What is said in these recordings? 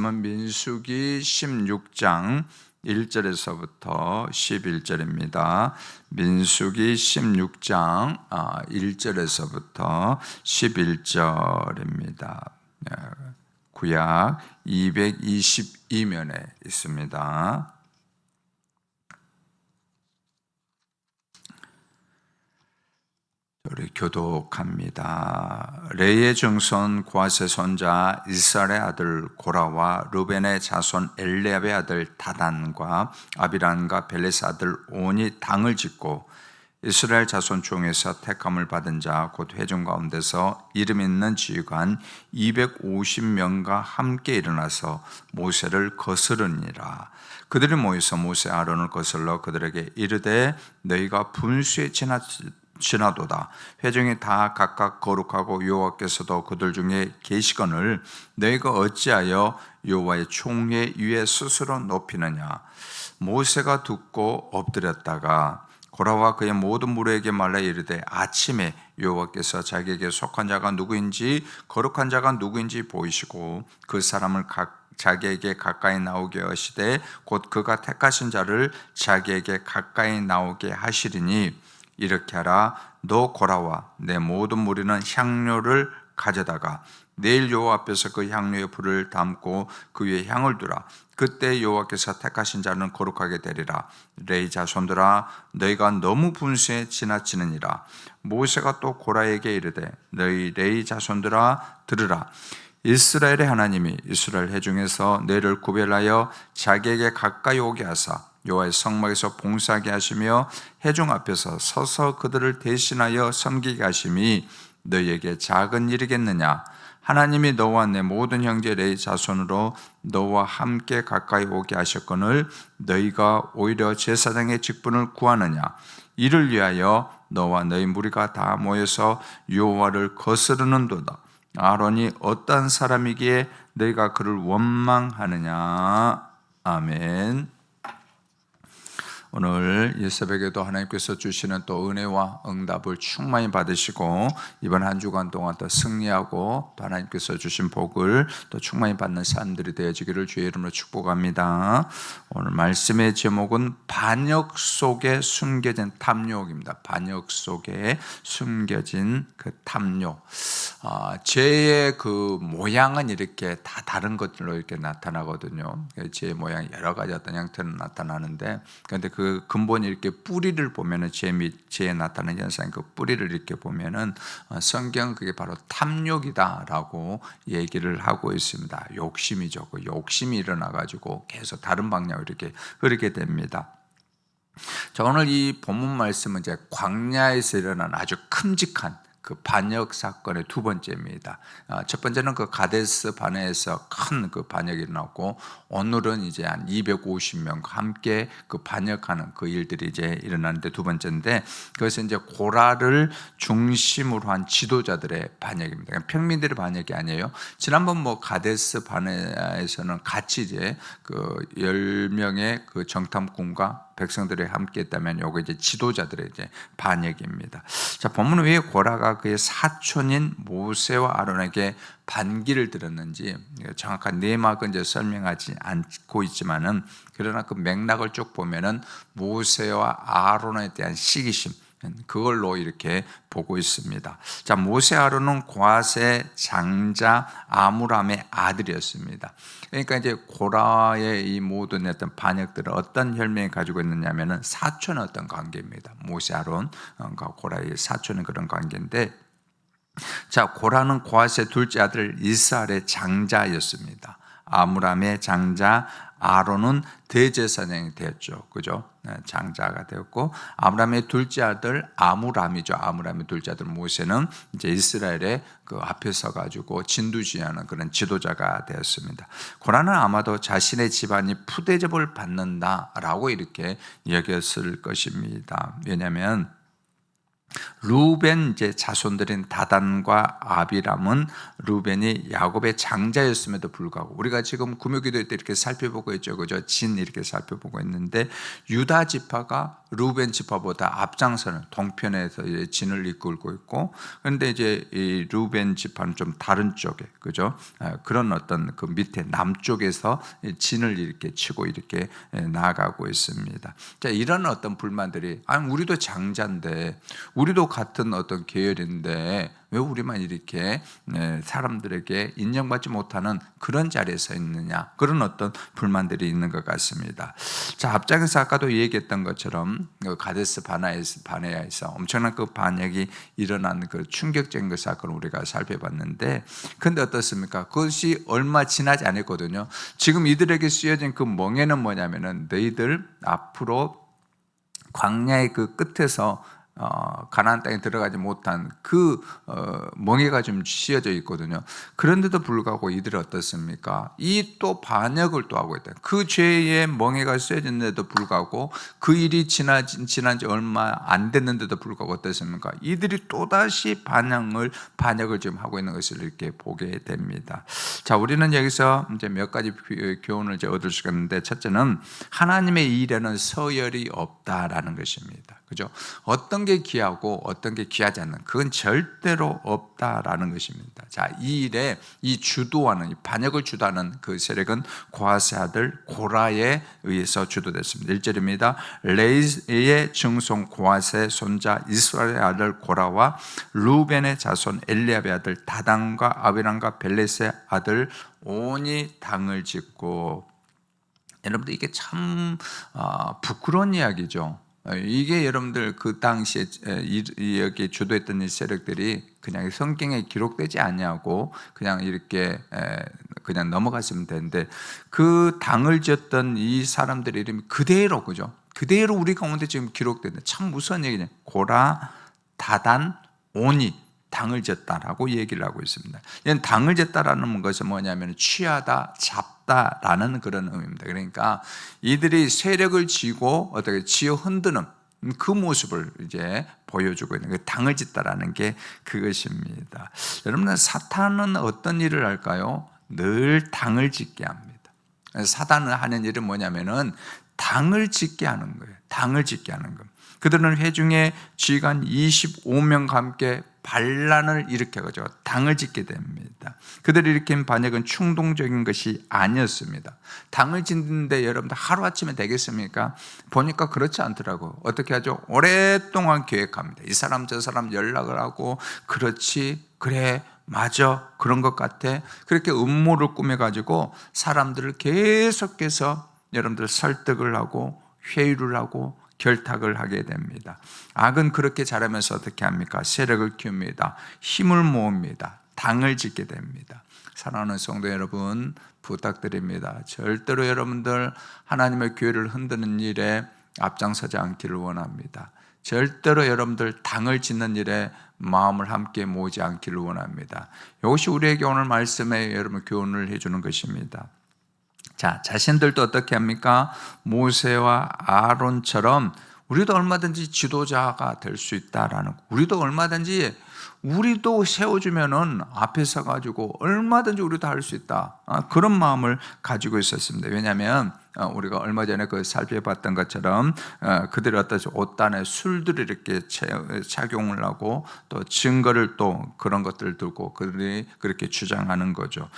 말씀은 민수기 16장 1절에서부터 11절입니다. 민수기 16장 1절에서부터 11절입니다. 구약 222면에 있습니다. 우리 교독합니다. 레이의 증손 고앗의 손자 이스라엘의 아들 고라와 르벤의 자손 엘리압의 아들 다단과 아비란과 벨레스 아들 온이 당을 짓고 이스라엘 자손 중에서 택함을 받은 자 곧 회중 가운데서 이름 있는 지휘관 250명과 함께 일어나서 모세를 거스르니라. 그들이 모여서 모세 아론을 거슬러 그들에게 이르되 너희가 분수에 지나도다. 회중이 다 각각 거룩하고 여호와께서도 그들 중에 계시거늘 너희가 어찌하여 여호와의 총회 위에 스스로 높이느냐. 모세가 듣고 엎드렸다가 고라와 그의 모든 무리에게 말라 이르되 아침에 여호와께서 자기에게 속한 자가 누구인지 거룩한 자가 누구인지 보이시고 그 사람을 자기에게 가까이 나오게 하시되 곧 그가 택하신 자를 자기에게 가까이 나오게 하시리니 이렇게 하라. 너 고라와 내 모든 무리는 향료를 가져다가 내일 여호와 앞에서 그 향료의 불을 담고 그 위에 향을 두라. 그때 여호와께서 택하신 자는 거룩하게 되리라. 레위 자손들아 너희가 너무 분수에 지나치느니라. 모세가 또 고라에게 이르되 너희 레위 자손들아 들으라. 이스라엘의 하나님이 이스라엘 회중에서 너희를 구별하여 자기에게 가까이 오게 하사 여호와의 성막에서 봉사하게 하시며 회중 앞에서 서서 그들을 대신하여 섬기게 하심이 너희에게 작은 일이겠느냐. 하나님이 너와 내 모든 형제 레위 자손으로 너와 함께 가까이 오게 하셨거늘 너희가 오히려 제사장의 직분을 구하느냐. 이를 위하여 너와 너희 무리가 다 모여서 여호와를 거스르는도다. 아론이 어떠한 사람이기에 너희가 그를 원망하느냐. 아멘. 오늘 이 새벽에도 하나님께서 주시는 또 은혜와 응답을 충만히 받으시고 이번 한 주간 동안 더 승리하고 또 하나님께서 주신 복을 또 충만히 받는 사람들이 되어지기를 주의 이름으로 축복합니다. 오늘 말씀의 제목은 반역 속에 숨겨진 탐욕입니다. 반역 속에 숨겨진 그 탐욕. 죄의 그 모양은 이렇게 다 다른 것들로 이렇게 나타나거든요. 죄의 모양이 여러 가지 어떤 형태로 나타나는데 그런데 그 근본이 이렇게 뿌리를 보면은 죄에 나타나는 현상, 그 뿌리를 이렇게 보면은 성경 그게 바로 탐욕이다라고 얘기를 하고 있습니다. 욕심이죠. 그 욕심이 일어나가지고 계속 다른 방향으로 이렇게 흐르게 됩니다. 자, 오늘 이 본문 말씀은 이제 광야에서 일어난 아주 큼직한 그 반역 사건의 두 번째입니다. 첫 번째는 그 가데스 바네에서 큰 그 반역이 일어났고 오늘은 이제 한 250명과 함께 그 반역하는 그 일들이 이제 일어나는데 두 번째인데 그것은 이제 고라를 중심으로 한 지도자들의 반역입니다. 그러니까 평민들의 반역이 아니에요. 지난번 뭐 가데스 바네에서는 같이 이제 그 10명의 그 정탐꾼과 백성들이 함께 했다면 요거 이제 지도자들의 이제 반역입니다. 자, 본문은 왜 고라가 그의 사촌인 모세와 아론에게 반기를 들었는지 정확한 내막은 이제 설명하지 않고 있지만은 그러나 그 맥락을 쭉 보면은 모세와 아론에 대한 시기심 그걸로 이렇게 보고 있습니다. 자, 모세 아론은 고앗의 장자 아므람의 아들이었습니다. 그러니까 이제 고라의 이 모든 어떤 반역들은 어떤 혈맹이 가지고 있느냐면은 사촌의 어떤 관계입니다. 모세 아론과 고라의 사촌은 그런 관계인데, 자, 고라는 고앗의 둘째 아들 이스라엘의 장자였습니다. 아므람의 장자 아론은 대제사장이 되었죠. 그죠? 장자가 되었고, 아므람의 둘째 아들 아므람이죠. 아므람의 둘째 아들 모세는 이제 이스라엘의 그 앞에 서가지고 진두지휘하는 그런 지도자가 되었습니다. 고라는 아마도 자신의 집안이 푸대접을 받는다라고 이렇게 여겼을 것입니다. 왜냐하면 루벤 이제 자손들인 다단과 아비람은 루벤이 야곱의 장자였음에도 불구하고, 우리가 지금 구묘기도 때 이렇게 살펴보고 있죠, 그죠? 진 이렇게 살펴보고 있는데, 유다 지파가 루벤 지파보다 앞장서는 동편에서 이제 진을 이끌고 있고, 그런데 이제 이 루벤 지파는 좀 다른 쪽에, 그죠? 그런 어떤 그 밑에 남쪽에서 진을 이렇게 치고 이렇게 나아가고 있습니다. 자, 이런 어떤 불만들이, 아니 우리도 장자인데, 우리도 같은 어떤 계열인데 왜 우리만 이렇게 사람들에게 인정받지 못하는 그런 자리에 서 있느냐, 그런 어떤 불만들이 있는 것 같습니다. 자, 앞장에서 아까도 얘기했던 것처럼 가데스 바네아에서 엄청난 그 반역이 일어난 그 충격적인 그 사건을 우리가 살펴봤는데, 근데 어떻습니까? 그것이 얼마 지나지 않았거든요. 지금 이들에게 쓰여진 그 멍에는 뭐냐면은, 너희들 앞으로 광야의 그 끝에서 가나안 땅에 들어가지 못한 그 멍에가 좀 씌어져 있거든요. 그런데도 불구하고 이들이 어떻습니까? 이 또 반역을 또 하고 있다. 그 죄의 멍에가 씌어졌는데도 불구하고, 그 일이 지난 지 얼마 안 됐는데도 불구하고 어떻습니까? 이들이 또다시 반역을 지금 하고 있는 것을 이렇게 보게 됩니다. 자, 우리는 여기서 이제 몇 가지 교훈을 이제 얻을 수가 있는데, 첫째는 하나님의 일에는 서열이 없다라는 것입니다. 그죠? 어떤 게 귀하고 어떤 게 귀하지 않는, 그건 절대로 없다라는 것입니다. 자, 이 일에 이 주도하는, 이 반역을 주도하는 그 세력은 고핫의 아들 고라에 의해서 주도됐습니다. 1절입니다. 레이의 증손 고핫의 손자 이스라엘의 아들 고라와 루벤의 자손 엘리압의 아들 다단과 아비람과 벨렛의 아들 온이 당을 짓고. 여러분들, 이게 참 부끄러운 이야기죠. 이게 여러분들 그 당시에 여기 주도했던 이 세력들이 그냥 성경에 기록되지 않냐고 그냥 이렇게 그냥 넘어갔으면 되는데, 그 당을 지었던 이 사람들의 이름이 그대로, 그죠? 그대로 우리 가운데 지금 기록되는, 참 무서운 얘기냐. 고라, 다단, 오니 당을 졌다라고 얘기를 하고 있습니다. 이건 당을 졌다라는 것은 뭐냐면 취하다, 잡다라는 그런 의미입니다. 그러니까 이들이 세력을 쥐고 어떻게 쥐어 흔드는 그 모습을 이제 보여주고 있는, 그 당을 짓다라는 게 그것입니다. 여러분, 사탄은 어떤 일을 할까요? 늘 당을 짓게 합니다. 사탄은 하는 일은 뭐냐면은 당을 짓게 하는 거예요. 당을 짓게 하는 겁니다. 그들은 회중의 쥐간 25명과 함께 반란을 일으켜가지고 당을 짓게 됩니다. 그들이 일으킨 반역은 충동적인 것이 아니었습니다. 당을 짓는데 여러분들 하루아침에 되겠습니까? 보니까 그렇지 않더라고요. 어떻게 하죠? 오랫동안 계획합니다. 이 사람 저 사람 연락을 하고, 그렇지, 그래, 맞아, 그런 것 같아, 그렇게 음모를 꾸며가지고 사람들을 계속해서 여러분들 설득을 하고 회유를 하고 결탁을 하게 됩니다. 악은 그렇게 잘하면서 어떻게 합니까? 세력을 키웁니다. 힘을 모읍니다. 당을 짓게 됩니다. 사랑하는 성도 여러분, 부탁드립니다. 절대로 여러분들 하나님의 교회를 흔드는 일에 앞장서지 않기를 원합니다. 절대로 여러분들 당을 짓는 일에 마음을 함께 모으지 않기를 원합니다. 이것이 우리에게 오늘 말씀에 여러분 교훈을 해주는 것입니다. 자, 자신들도 어떻게 합니까? 모세와 아론처럼 우리도 얼마든지 지도자가 될 수 있다라는, 우리도 얼마든지 우리도 세워주면은 앞에 서가지고 얼마든지 우리도 할 수 있다, 그런 마음을 가지고 있었습니다. 왜냐하면 우리가 얼마 전에 그 살펴봤던 것처럼 그들이 어떤 옷단에 술들을 이렇게 착용을 하고 또 증거를 또 그런 것들을 들고 그들이 그렇게 주장하는 거죠.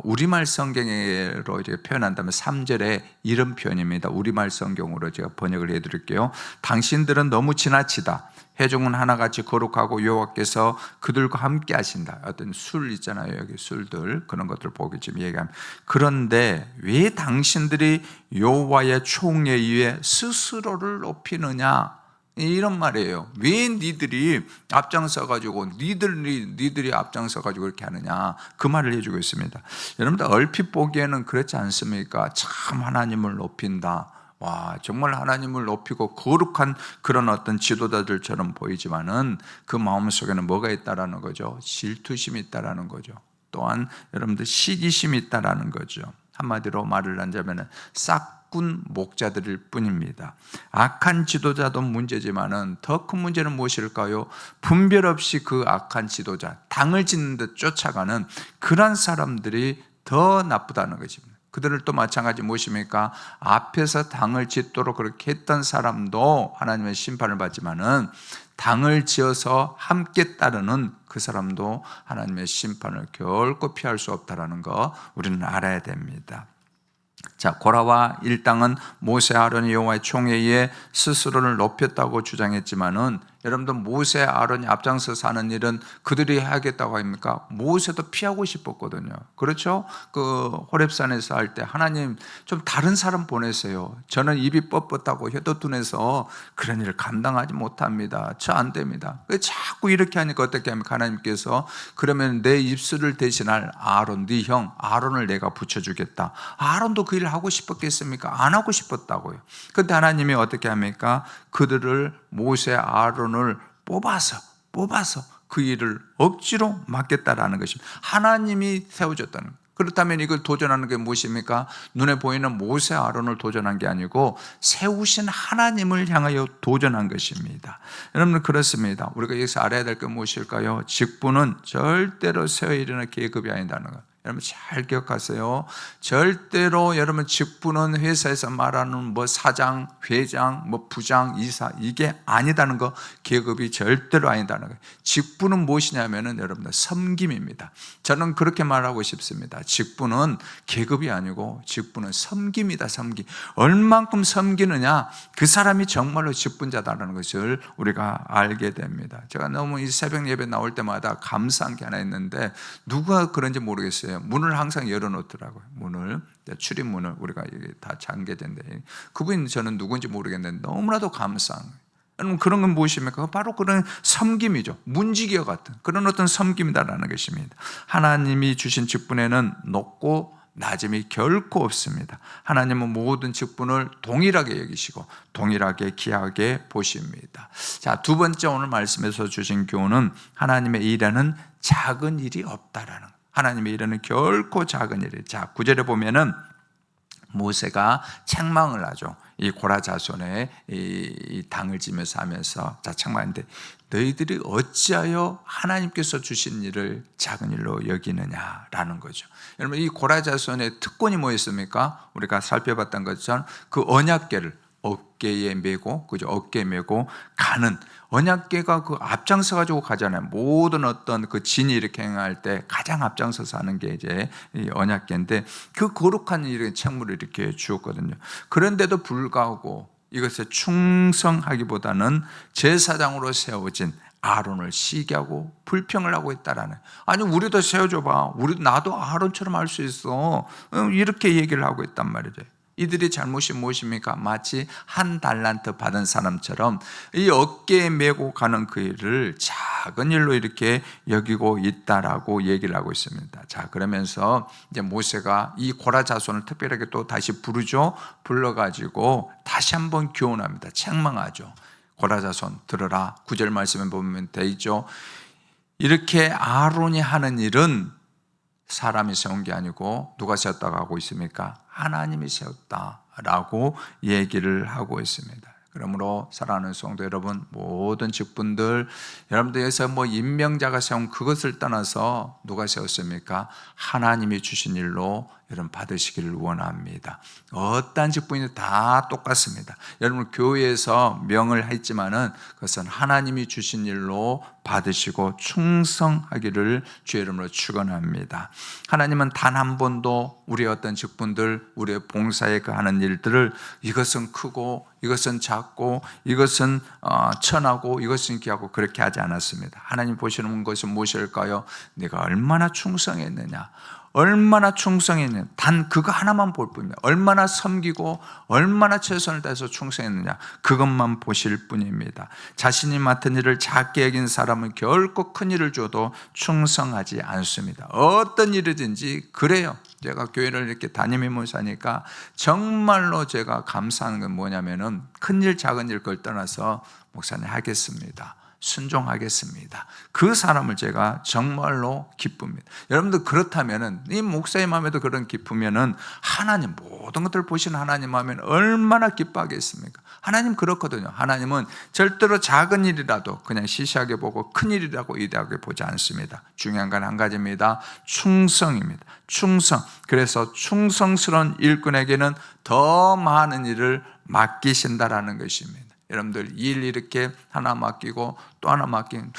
우리말 성경으로 이제 표현한다면 3절에 이런 표현입니다. 우리말 성경으로 제가 번역을 해드릴게요. 당신들은 너무 지나치다. 회중은 하나같이 거룩하고 여호와께서 그들과 함께 하신다. 어떤 술 있잖아요, 여기 술들, 그런 것들을 보고 지금 얘기합니다. 그런데 왜 당신들이 여호와의 총에 의해 스스로를 높이느냐, 이런 말이에요. 왜 니들이 앞장서가지고 니들이 앞장서가지고 그렇게 하느냐, 그 말을 해주고 있습니다. 여러분들 얼핏 보기에는 그렇지 않습니까? 참 하나님을 높인다, 와, 정말 하나님을 높이고 거룩한 그런 어떤 지도자들처럼 보이지만은 그 마음속에는 뭐가 있다라는 거죠? 질투심이 있다라는 거죠. 또한 여러분들 시기심이 있다라는 거죠. 한마디로 말을 하자면 싹 일꾼 목자들일 뿐입니다. 악한 지도자도 문제지만은 더 큰 문제는 무엇일까요? 분별 없이 그 악한 지도자, 당을 짓는 듯 쫓아가는 그런 사람들이 더 나쁘다는 것입니다. 그들을 또 마찬가지 무엇입니까? 앞에서 당을 짓도록 그렇게 했던 사람도 하나님의 심판을 받지만은 당을 지어서 함께 따르는 그 사람도 하나님의 심판을 결코 피할 수 없다는 거 우리는 알아야 됩니다. 자, 고라와 일당은 모세 아론이 여호와의 총회에 스스로를 높였다고 주장했지만은 여러분들 모세 아론이 앞장서서 하는 일은 그들이 하겠다고 합니까? 모세도 피하고 싶었거든요. 그렇죠? 그 호렙산에서 할 때 하나님 좀 다른 사람 보내세요. 저는 입이 뻣뻣하고 혀도 둔해서 그런 일을 감당하지 못합니다. 저 안 됩니다. 자꾸 이렇게 하니까 어떻게 합니까? 하나님께서 그러면 내 입술을 대신할 아론, 네 형 아론을 내가 붙여주겠다. 아론도 그 일을 하고 싶었겠습니까? 안 하고 싶었다고요. 그런데 하나님이 어떻게 합니까? 그들을 모세 아론을 뽑아서 그 일을 억지로 맡겠다라는 것입니다. 하나님이 세워줬다는 거예요. 그렇다면 이걸 도전하는 게 무엇입니까? 눈에 보이는 모세 아론을 도전한 게 아니고 세우신 하나님을 향하여 도전한 것입니다. 여러분 그렇습니다. 우리가 여기서 알아야 될 게 무엇일까요? 직분은 절대로 세워이르는 계급이 아니다는 것. 여러분 잘 기억하세요. 절대로 여러분 직분은 회사에서 말하는 뭐 사장, 회장, 뭐 부장, 이사 이게 아니다는 거, 계급이 절대로 아니다는 거. 직분은 무엇이냐면은 여러분들 섬김입니다. 저는 그렇게 말하고 싶습니다. 직분은 계급이 아니고 직분은 섬김이다. 섬김. 얼만큼 섬기느냐, 그 사람이 정말로 직분자다라는 것을 우리가 알게 됩니다. 제가 너무 이 새벽 예배 나올 때마다 감사한 게 하나 있는데 누가 그런지 모르겠어요. 문을 항상 열어놓더라고요. 문을, 출입문을 우리가 다 잠겨진데 그분이 저는 누군지 모르겠는데 너무나도 감사한 거예요. 여러분 그런 건 무엇입니까? 바로 그런 섬김이죠. 문지기와 같은 그런 어떤 섬김이다라는 것입니다. 하나님이 주신 직분에는 높고 낮음이 결코 없습니다. 하나님은 모든 직분을 동일하게 여기시고 동일하게 귀하게 보십니다. 자, 두 번째 오늘 말씀에서 주신 교훈은 하나님의 일에는 작은 일이 없다라는 거예요. 하나님의 일에는 결코 작은 일이에요. 자, 9절에 보면은 모세가 책망을 하죠. 이 고라 자손의 이 당을 지면서 하면서 자, 책망인데 너희들이 어찌하여 하나님께서 주신 일을 작은 일로 여기느냐라는 거죠. 여러분 이 고라 자손의 특권이 뭐였습니까? 우리가 살펴봤던 것처럼 그 언약궤를 어깨에 메고, 그죠? 어깨에 메고 가는 언약궤가 그 앞장서 가지고 가잖아요. 모든 어떤 그 진이 이렇게 행할 때 가장 앞장서서 하는 게 이제 이 언약궤인데 그 거룩한 일의 책무를 이렇게 주었거든요. 그런데도 불구하고 이것에 충성하기보다는 제사장으로 세워진 아론을 시기하고 불평을 하고 있다라는. 아니 우리도 세워줘봐. 우리 나도 아론처럼 할 수 있어. 이렇게 얘기를 하고 있단 말이죠. 이들의 잘못이 무엇입니까? 마치 한 달란트 받은 사람처럼 이 어깨에 메고 가는 그 일을 작은 일로 이렇게 여기고 있다라고 얘기를 하고 있습니다. 자, 그러면서 이제 모세가 이 고라 자손을 특별하게 또 다시 부르죠. 불러가지고 다시 한번 교훈합니다. 책망하죠. 고라 자손 들어라. 9절 말씀에 보면 돼 있죠. 이렇게 아론이 하는 일은 사람이 세운 게 아니고 누가 세웠다고 하고 있습니까? 하나님이 세웠다라고 얘기를 하고 있습니다. 그러므로 사랑하는 성도 여러분, 모든 직분들 여러분들에서 뭐 임명자가 세운 그것을 떠나서 누가 세웠습니까? 하나님이 주신 일로 여러분 받으시기를 원합니다. 어떠한 직분이 다 똑같습니다. 여러분 교회에서 명을 했지만은 그것은 하나님이 주신 일로 받으시고 충성하기를 주의 이름으로 축원합니다. 하나님은 단 한 번도 우리의 어떤 직분들, 우리의 봉사에 하는 일들을 이것은 크고 이것은 작고 이것은 천하고 이것은 귀하고 그렇게 하지 않았습니다. 하나님 보시는 것은 무엇일까요? 네가 얼마나 충성했느냐, 얼마나 충성했느냐, 단 그거 하나만 볼 뿐입니다. 얼마나 섬기고 얼마나 최선을 다해서 충성했느냐, 그것만 보실 뿐입니다. 자신이 맡은 일을 작게 여긴 사람은 결코 큰 일을 줘도 충성하지 않습니다. 어떤 일이든지 그래요. 제가 교회를 이렇게 다니면서 하니까 정말로 제가 감사하는 건 뭐냐면은 큰일 작은 일 걸 떠나서 목사님 하겠습니다, 순종하겠습니다. 그 사람을 제가 정말로 기쁩니다. 여러분들 그렇다면은, 이 목사의 마음에도 그런 기쁘면은 하나님, 모든 것들을 보시는 하나님 마음에는 얼마나 기뻐하겠습니까? 하나님 그렇거든요. 하나님은 절대로 작은 일이라도 그냥 시시하게 보고 큰 일이라고 이대하게 보지 않습니다. 중요한 건 한 가지입니다. 충성입니다. 충성. 그래서 충성스러운 일꾼에게는 더 많은 일을 맡기신다라는 것입니다. 여러분들 일 이렇게 하나 맡기고 또 하나 맡기면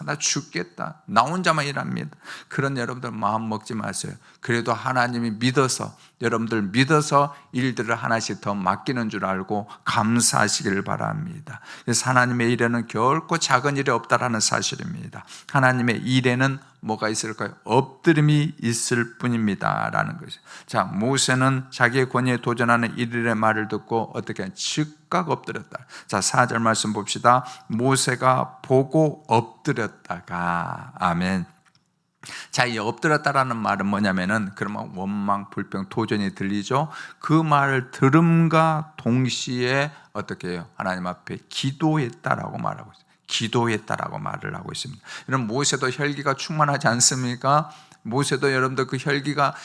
나 죽겠다, 나 혼자만 일합니다, 그런 여러분들 마음 먹지 마세요. 그래도 하나님이 믿어서, 여러분들 믿어서 일들을 하나씩 더 맡기는 줄 알고 감사하시기를 바랍니다. 그래서 하나님의 일에는 결코 작은 일이 없다라는 사실입니다. 하나님의 일에는 뭐가 있을까요? 엎드림이 있을 뿐입니다 라는 것이죠. 자, 모세는 자기의 권위에 도전하는 이들의 말을 듣고 어떻게 즉각 엎드렸다. 자, 4절 말씀 봅시다. 모세가 보고 엎드렸다가, 아멘. 자, 이 엎드렸다라는 말은 뭐냐면은, 그러면 원망, 불평, 도전이 들리죠. 그 말을 들음과 동시에 어떻게 해요? 하나님 앞에 기도했다라고 말하고 있어요. 기도했다라고 말을 하고 있습니다. 여러분, 모세도 혈기가 충만하지 않습니까? 모세도 여러분들 그 혈기가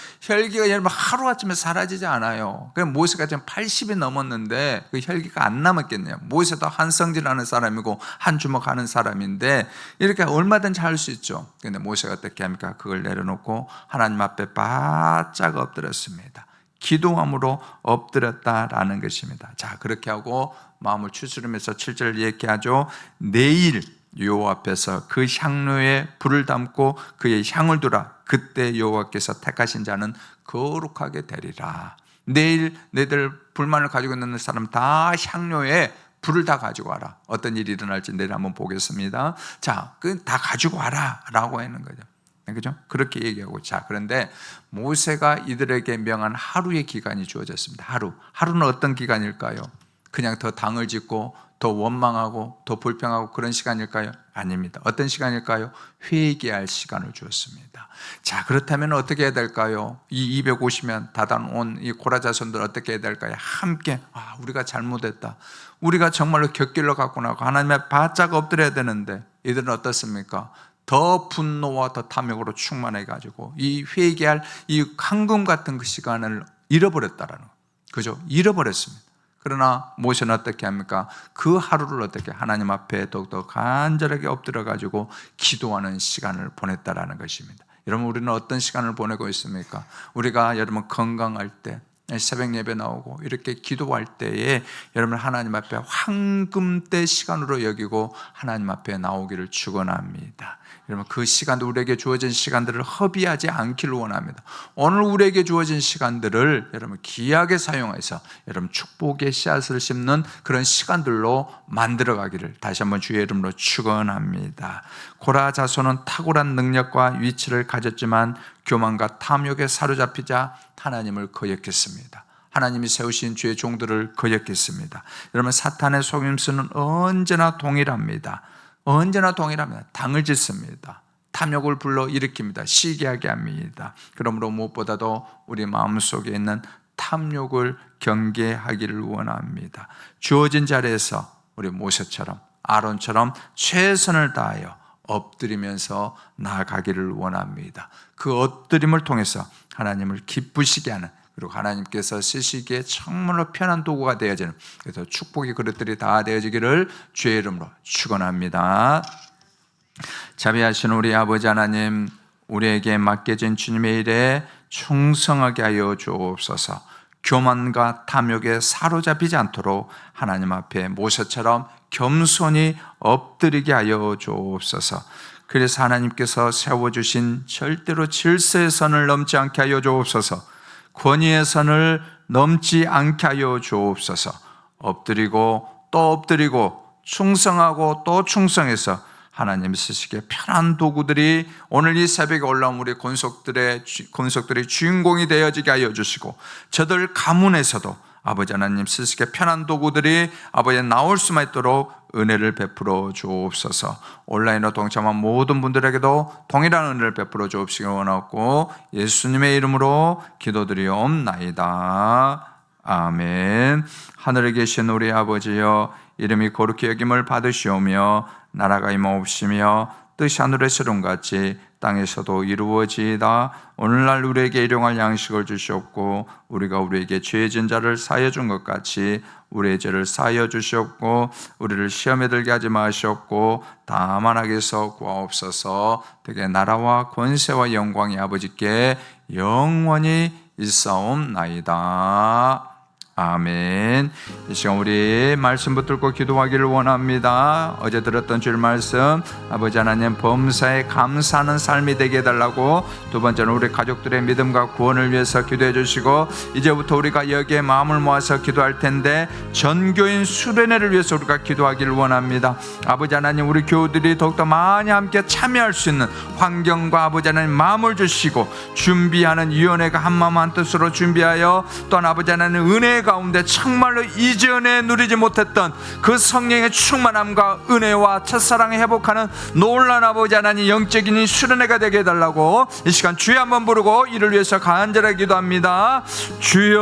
여러분 하루아침에 사라지지 않아요. 그냥 모세가 지금 80이 넘었는데 그 혈기가 안 남았겠네요. 모세도 한성질하는 사람이고 한 주먹하는 사람인데 이렇게 얼마든지 할 수 있죠. 근데 모세가 어떻게 합니까? 그걸 내려놓고 하나님 앞에 바짝 엎드렸습니다. 기도함으로 엎드렸다라는 것입니다. 자, 그렇게 하고 마음을 추스르면서 7절 얘기하죠. 내일 여호와 앞에서 그 향로에 불을 담고 그의 향을 두라. 그때 여호와께서 택하신 자는 거룩하게 되리라. 내일 너희들 불만을 가지고 있는 사람 다 향로에 불을 다 가지고 와라. 어떤 일이 일어날지 내일 한번 보겠습니다. 자, 그 다 가지고 와라 라고 하는 거죠. 그죠? 그렇게 얘기하고. 자, 그런데 모세가 이들에게 명한 하루의 기간이 주어졌습니다. 하루는 어떤 기간일까요? 그냥 더 당을 짓고 더 원망하고 더 불평하고 그런 시간일까요? 아닙니다. 어떤 시간일까요? 회개할 시간을 주었습니다. 자, 그렇다면 어떻게 해야 될까요? 이 250명 다단 온 이 고라 자손들 어떻게 해야 될까요? 함께 우리가 잘못했다, 우리가 정말로 곁길로 갔구나 하고 하나님 앞에 바짝 엎드려야 되는데 이들은 어떻습니까? 더 분노와 더 탐욕으로 충만해 가지고 이 회개할 이 황금 같은 그 시간을 잃어버렸다라는 거죠. 그죠? 잃어버렸습니다. 그러나 모세는 어떻게 합니까? 그 하루를 어떻게 하나님 앞에 더욱더 간절하게 엎드려 가지고 기도하는 시간을 보냈다라는 것입니다. 여러분, 우리는 어떤 시간을 보내고 있습니까? 우리가 여러분 건강할 때, 새벽 예배 나오고 이렇게 기도할 때에 여러분 하나님 앞에 황금때 시간으로 여기고 하나님 앞에 나오기를 축원합니다. 여러분, 그 시간도 우리에게 주어진 시간들을 허비하지 않기를 원합니다. 오늘 우리에게 주어진 시간들을 여러분 귀하게 사용해서 여러분 축복의 씨앗을 심는 그런 시간들로 만들어가기를 다시 한번 주의 이름으로 축원합니다. 고라 자손은 탁월한 능력과 위치를 가졌지만 교만과 탐욕에 사로잡히자 하나님을 거역했습니다. 하나님이 세우신 주의 종들을 거역했습니다. 여러분, 사탄의 속임수는 언제나 동일합니다. 언제나 동일합니다. 당을 짓습니다. 탐욕을 불러 일으킵니다. 시기하게 합니다. 그러므로 무엇보다도 우리 마음속에 있는 탐욕을 경계하기를 원합니다. 주어진 자리에서 우리 모세처럼 아론처럼 최선을 다하여 엎드리면서 나아가기를 원합니다. 그 엎드림을 통해서 하나님을 기쁘시게 하는, 그리고 하나님께서 쓰시기에 정말로 편한 도구가 되어지는, 그래서 축복의 그릇들이 다 되어지기를 주의 이름으로 축원합니다. 자비하신 우리 아버지 하나님, 우리에게 맡겨진 주님의 일에 충성하게 하여 주옵소서. 교만과 탐욕에 사로잡히지 않도록 하나님 앞에 모세처럼 겸손히 엎드리게 하여 주옵소서. 그래서 하나님께서 세워주신 절대로 질서의 선을 넘지 않게 하여 주옵소서. 권위의 선을 넘지 않게 하여 주옵소서. 엎드리고 또 엎드리고 충성하고 또 충성해서 하나님 쓰시기에 편한 도구들이 오늘 이 새벽에 올라온 우리 권속들의 주인공이 되어지게 하여 주시고, 저들 가문에서도 아버지 하나님 쓰시기에 편한 도구들이 아버지 나올 수만 있도록 은혜를 베풀어 주옵소서. 온라인으로 동참한 모든 분들에게도 동일한 은혜를 베풀어 주옵시기 원하고 예수님의 이름으로 기도드리옵나이다. 아멘. 하늘에 계신 우리 아버지여, 이름이 거룩히 여김을 받으시오며 나라가 임하옵시며 뜻이 하늘에서 이룬같이 땅에서도 이루어지이다. 오늘날 우리에게 일용할 양식을 주시옵고 우리가 우리에게 죄진 자를 사하여 준 것 같이 우리의 죄를 사하여 주시옵고 우리를 시험에 들게 하지 마시옵고 다만 악에서 구하옵소서. 되게 나라와 권세와 영광이 아버지께 영원히 있사옵나이다. 아멘. 이 시간 우리 말씀 붙들고 기도하기를 원합니다. 어제 들었던 주일 말씀, 아버지 하나님 범사에 감사하는 삶이 되게 해달라고, 두 번째는 우리 가족들의 믿음과 구원을 위해서 기도해 주시고, 이제부터 우리가 여기에 마음을 모아서 기도할 텐데 전교인 수련회를 위해서 우리가 기도하기를 원합니다. 아버지 하나님, 우리 교우들이 더욱더 많이 함께 참여할 수 있는 환경과 아버지 하나님 마음을 주시고 준비하는 위원회가 한마음 한뜻으로 준비하여, 또한 아버지 하나님 은혜 가운데 정말로 이전에 누리지 못했던 그 성령의 충만함과 은혜와 첫사랑을 회복하는 놀라운 아버지 하나님 영적인 이 수련회가 되게 해달라고 이 시간 주여 한번 부르고 이를 위해서 간절하게 기도합니다. 주여,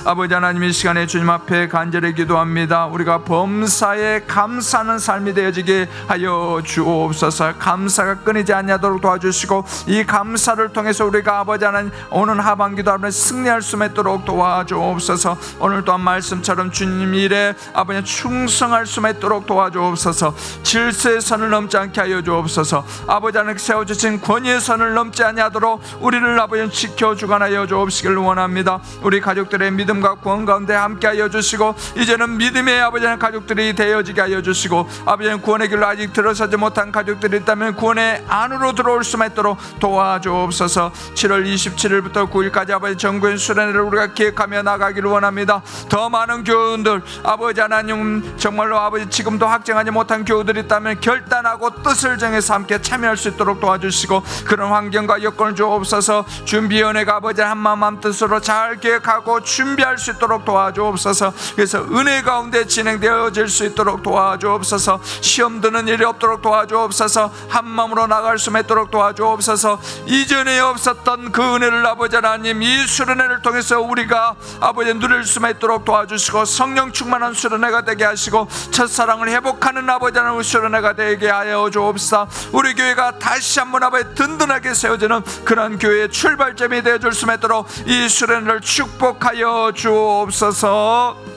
아버지 하나님 이 시간에 주님 앞에 간절히 기도합니다. 우리가 범사에 감사하는 삶이 되어지게 하여 주옵소서. 감사가 끊이지 않도록 도와주시고 이 감사를 통해서 우리가 아버지 하나님 오는 하반기도 하루에 승리할 수 있도록 도와주옵소서. 오늘 또한 말씀처럼 주님 일에 아버지 충성할 수 있도록 도와주옵소서. 질서의 선을 넘지 않게 하여 주옵소서. 아버지 하나님 세워주신 권위의 선을 넘지 아니하도록 우리를 아버지 지켜 주관하여 주옵시길 원합니다. 우리 가족들의 믿음과 구원 가운데 함께 하여 주시고, 이제는 믿음의 아버지 하나님 가족들이 되어지게 하여 주시고, 아버지 하나님 구원의 길로 아직 들어서지 못한 가족들이 있다면 구원의 안으로 들어올 수 있도록 도와주옵소서. 7월 27일부터 9일까지 아버지 전교인 수련회를 우리가 기획하며 나가기를 원합니다. 더 많은 교우들 아버지 하나님 정말로 아버지 지금도 확정하지 못한 교우들이 있다면 결단하고 뜻을 정해서 함께 참여할 수 있도록 도와주시고, 그런 환경과 여건을 주옵소서. 준비위원회가 아버지 한마음 한뜻으로 잘 계획하고 준비할 수 있도록 도와주옵소서. 그래서 은혜 가운데 진행되어질 수 있도록 도와주옵소서. 시험 드는 일이 없도록 도와주옵소서. 한마음으로 나갈 수 있도록 도와주옵소서. 이전에 없었던 그 은혜를 아버지 하나님 이 수련회를 통해서 우리가 아버지 누릴 수 있도록 도와주시고, 성령 충만한 수련회가 되게 하시고 첫사랑을 회복하는 아버지 하나님 수련회가 되게 하여 주옵소서. 우리 교회가 다시 한번 아버지 든든하게 세워지는 그런 교회의 출발점이 되어줄 수 있도록 이 수련회를 축복하여 주옵소서.